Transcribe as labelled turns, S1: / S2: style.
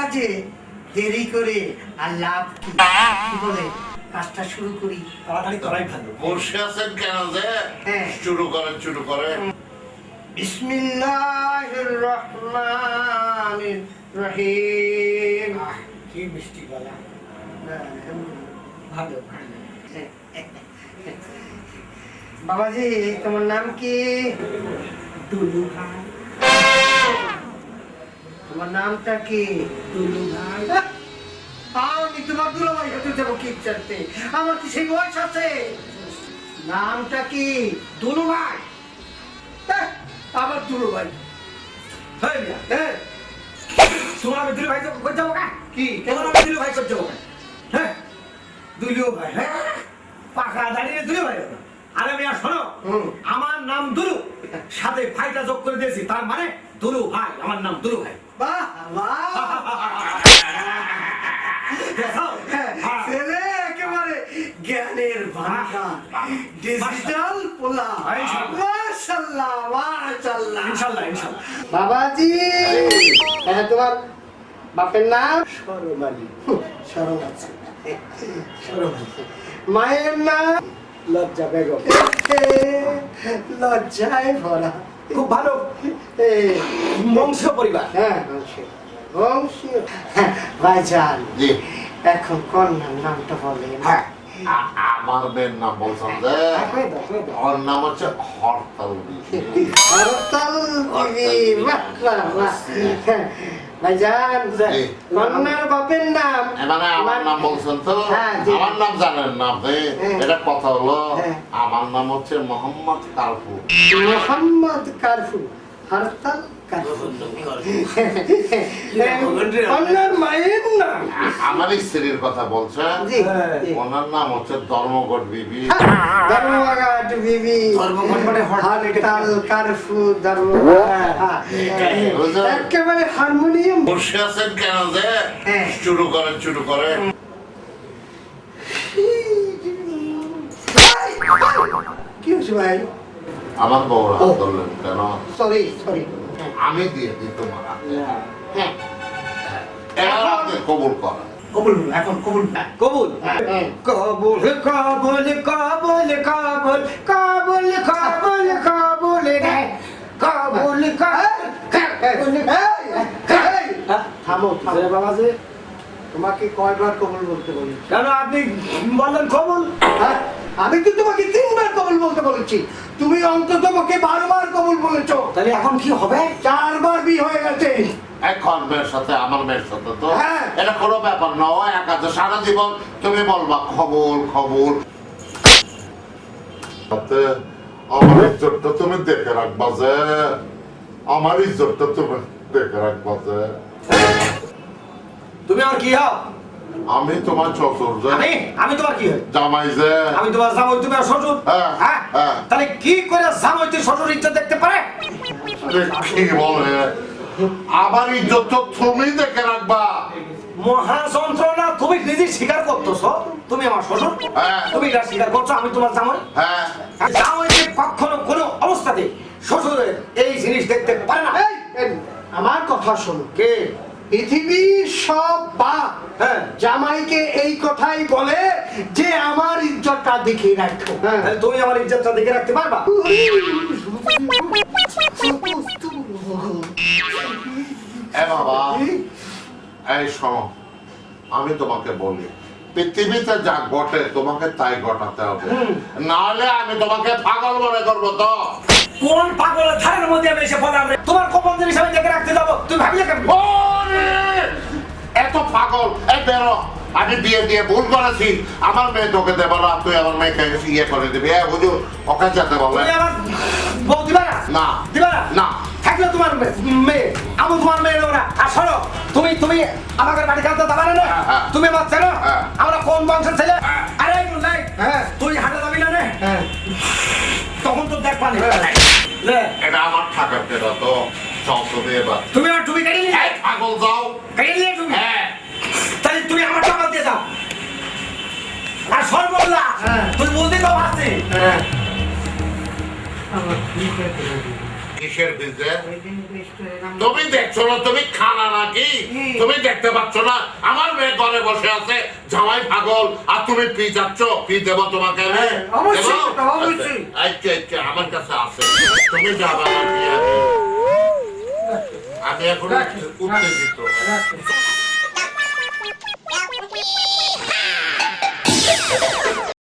S1: কাজে দেরি করে আর লাভ কি? কি বলে কাজটা শুরু করি?
S2: তাড়াতাড়ি করাই ভালো।
S3: বসে আছেন কেন যে?
S1: হ্যাঁ।
S3: শুরু করেন।
S1: বিসমিল্লাহির রহমানির রহিম।
S2: কি মিষ্টি গলা। ভালো ভালো।
S1: বাবাজি, তোমার নাম কি?
S2: দুলু ভাই।
S1: তোমার নামটা কি?
S2: দুলু ভাই।
S1: আমি তোমার দুলাভাই হতে যাবো কি চাইতে? আমার কি সেই বয়স আছে? নামটা কি?
S2: দুলু ভাই।
S1: আবার দুলাভাই?
S2: হ্যাঁ মিয়া।
S1: হ্যাঁ,
S2: তোমার আমি দুলু ভাই কই যাবো কা?
S1: কি
S2: তোমার আমি দুলু ভাই কই যাবো কা? হ্যাঁ দুলু ভাই। হ্যাঁ পাকা দাঁড়িয়ে দুলু ভাই হলো। আরে মিয়া শোনো, আমার নাম দুলু, সাথে ভাইটা যোগ করে দিয়েছি, তার মানে দুলু ভাই। আমার নাম দুলু ভাই।
S1: বাহ বাহ,
S2: দেখো?
S1: ছেলে একেবারে জ্ঞানের ভান্ডার, ডিজিটাল পোলা। মাশাআল্লাহ মাশাআল্লাহ।
S2: ইনশাআল্লাহ ইনশাআল্লাহ।
S1: বাবাজি, হ্যাঁ, তোমার বাপের নাম?
S2: সরবালি।
S1: শরম আছে।
S2: সরবালি।
S1: মায়ের নাম?
S2: লজ্জা বেগম।
S1: লজ্জায় ভরা।
S2: খুব ভালো
S1: এই,
S2: বংশীয় পরিবার।
S1: হ্যাঁ, বংশীয়। বংশীয়। হ্যাঁ, ভাইজান,
S3: জি।
S1: এখন কন্যার নামটা বলেন।
S2: হ্যাঁ
S3: আমার মেয়ের নাম বলছেন যে? ওর নাম হচ্ছে হরতাল বিবি।
S1: হরতাল বিবি। বাহ, বাহ, বাহ। হ্যাঁ, ভাইজান,
S3: জি।
S1: কন্যার বাপের নাম?
S3: মানে আমার নাম বলছেন তো?
S1: হ্যাঁ, জি।
S3: আমার নাম জানেন না আপনি?
S1: হ্যাঁ।
S3: এটা কথা হলো,
S1: হ্যাঁ।
S3: আমার নাম হচ্ছে মোহাম্মদ কারফু।
S1: মোহাম্মদ কারফু। হরতাল কারফু। কন্যার মায়ের নাম?
S3: আমার স্ত্রীর কথা বলছেন?
S1: জি, জি।
S3: ওনার নাম হচ্ছে ধর্মগড় বিবি।
S1: ধর্মঘাট বিবি।
S2: ধর্মঘট মানে
S1: হরতাল কারফু ধর্মঘাট। একেবারে হারমোনিয়াম।
S3: বসে আছেন কেন যে?
S1: হ্যাঁ।
S3: শুরু করেন।
S1: কি হয়েছে ভাই?
S3: আমার বউ হাত ধরলেন কেন?
S1: সরি।
S3: আমি দিয়ে দিই তোমার হাতে। হ্যাঁ। এবার আপনি কবুল করেন।
S2: কবুল এখন কবুল কবুল কবুল কবুল কবুল কবুল কবুল কবুল কবুল রে কবুল কবুল।
S1: থামো বাবাজি, তোমাকে কয়বার কবুল বলতে বলি?
S2: কেন আপনি বললেন কবুল?
S1: হ্যাঁ, আমি তো তোমাকে 3 বার কবুল বলতে বলেছি, তুমি অন্তত আমাকে 12 বার কবুল বলেছো।
S2: তাহলে এখন কি হবে?
S1: 4 বার বিয়ে হয়ে গেছে।
S3: এখন মেয়ের সাথে আমার মেয়ের সাথে তো
S1: হ্যাঁ।
S3: এটা কোনো ব্যাপার নয়। একাতে সারা জীবন তুমি বলবা খবর। আমার ইজ্জতটা তুমি দেখে রাখবা যে, আমার ইজ্জতটা তুমি দেখে রাখবা যে।
S2: তুমি আমার কি হও?
S3: আমি তোমার শ্বশুর যে।
S2: আমি তোমার কি হই?
S3: জামাই যে।
S2: আমি তোমার জামাই, তুমি আর শ্বশুর।
S3: হ্যাঁ,
S2: হ্যাঁ
S3: হ্যাঁ।
S2: তাহলে কি করে জামাই তুই শ্বশুর ইজ্জত দেখতে পারে?
S3: আরে কি বলে, আমার ইজ্জত তো তুমি দেখে রাখবা।
S2: মহা যন্ত্রণা তুমি নিজে স্বীকার করতেছো, তুমি আমার শ্বশুর।
S3: হ্যাঁ।
S2: তুমি এটা স্বীকার করছো আমি তোমার জামাই।
S3: হ্যাঁ।
S2: জামাই যে কখনো কোনো অবস্থাতে শ্বশুরের এই জিনিস দেখতে পারে না।
S1: এই, আমার কথা শোনো।
S2: কে?
S1: পৃথিবীর সব বাপ
S2: হ্যাঁ।
S1: জামাইকে এই কথাই বলে যে আমার ইজ্জতটা দেখে রাখো।
S2: তাহলে তুমি আমার ইজ্জতটা দেখে রাখতে পারবা?
S3: এ বাবা, এই শোনো, আমি তোমাকে বলি, পৃথিবীতে যা ঘটে তোমাকে তাই ঘটাতে হবে, নাহলে আমি তোমাকে পাগল মনে করবো। তো
S2: কোন পাগলের ধারের মধ্যে আমি এসে বললাম রে তোমার কোন জিনিস আমি দেখে রাখতে যাবো? তুই ভাবিলে কেন?
S3: ওরে, এত পাগল, এই বেরো। আমি বিয়ে দিয়ে ভুল করেছি, আমার মেয়ে তোকে দেবো না, তুই আমার মেয়েকে ইয়ে করে দিবি। হুজুর, ওকে যেতে বলে।
S2: তুমি আমার বউ দিবা না?
S3: না।
S2: দিবা না?
S3: না।
S2: থাকলে তোমার মেয়ে, আমি তোমার মেয়ে নেবো না। আর শোনো, তুমি আমাকে বাড়ি খাওয়াতে যাবে না?
S3: হ্যাঁ।
S2: তুমি আমার চেনো?
S3: হ্যাঁ।
S2: আমরা কোন বংশের ছেলে?
S3: হ্যাঁ।
S2: আরে নাই, তুই হাঁটা যাবি না রে? তখন তো দেখ পানি লে।
S3: এটা আমার থাকার কেটা তো চলতে এবার।
S2: তুমি আমার টুপি কেটে নিয়ে
S3: পাগল যাও।
S2: কেটে নিয়ে তুমি।
S3: হ্যাঁ।
S2: তাহলে তুমি আমার টাকা দিয়ে দাও। আর সর্বল্লা তুই বলতে তো পারছি।
S3: কিসের ভিজে? তুমি দেখছো না তুমি খানা নাকি? তুমি দেখতে পাচ্ছ না আমার মেয়ে ঘরে বসে আছে, জামাই পাগল, আর তুমি পি যাচ্ছ? পি দেবো তোমাকে আমি?
S1: অবশ্যই,
S3: দেবো?
S1: অবশ্যই।
S3: আচ্ছা, আমার কাছে আছে, তুমি যাবা নাকি? আমি এখন উত্তেজিত।